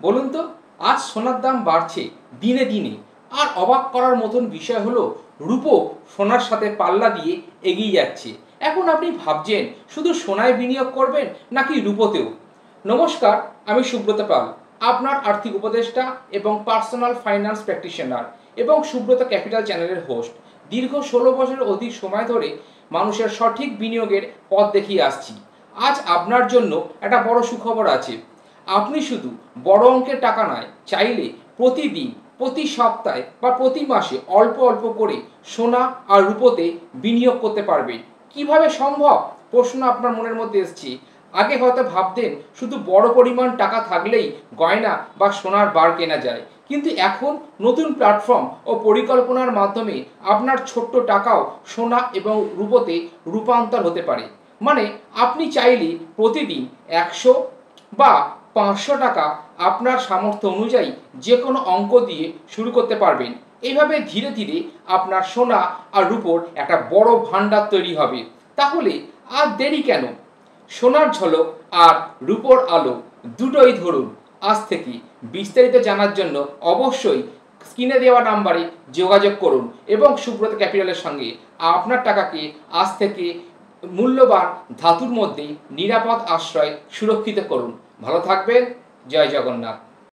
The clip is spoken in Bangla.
বলুন তো, আজ সোনার দাম বাড়ছে দিনে দিনে, আর অবাক করার মতন বিষয় হলো রূপো সোনার সাথে পাল্লা দিয়ে এগিয়ে যাচ্ছে। এখন আপনি ভাবছেন শুধু সোনায় বিনিয়োগ করবেন নাকি রূপোতেও। নমস্কার, আমি সুব্রত পাল, আপনার আর্থিক উপদেষ্টা এবং পার্সোনাল ফাইন্যান্স প্র্যাকটিশনার এবং সুব্রত ক্যাপিটাল চ্যানেলের হোস্ট। দীর্ঘ ১৬ বছরের অধিক সময় ধরে মানুষের সঠিক বিনিয়োগের পথ দেখিয়ে আসছি। আজ আপনার জন্য একটা বড় সুখবর আছে। আপনি শুধু বড় অঙ্কের টাকা নয়, চাইলে প্রতিদিন, প্রতি সপ্তাহে বা প্রতি মাসে অল্প অল্প করে সোনা আর রূপোতে বিনিয়োগ করতে পারবেন। কিভাবে সম্ভব প্রশ্ন আপনার মনের মধ্যে এসছে। আগে হয়তো ভাবতেন শুধু বড় পরিমাণ টাকা থাকলেই গয়না বা সোনার বার কেনা যায়, কিন্তু এখন নতুন প্ল্যাটফর্ম ও পরিকল্পনার মাধ্যমে আপনার ছোট্ট টাকাও সোনা এবং রূপোতে রূপান্তর হতে পারে। মানে আপনি চাইলে প্রতিদিন ১০০ বা ৫০০ টাকা আপনার সামর্থ্য অনুযায়ী যে কোনো অঙ্ক দিয়ে শুরু করতে পারবেন। এইভাবে ধীরে ধীরে আপনার সোনা আর রূপোর একটা বড় ভাণ্ডার তৈরি হবে। তাহলে আর দেরি কেন? সোনার ঝলক আর রূপোর আলো দুটোই ধরুন আজ থেকে। বিস্তারিত জানার জন্য অবশ্যই স্ক্রিনে দেওয়া নাম্বারে যোগাযোগ করুন এবং সুব্রত ক্যাপিটালের সঙ্গে আপনার টাকাকে আজ থেকে মূল্যবান ধাতুর মধ্যে নিরাপদ আশ্রয় সুরক্ষিত করুন। ভালো থাকবেন। জয় জগন্নাথ।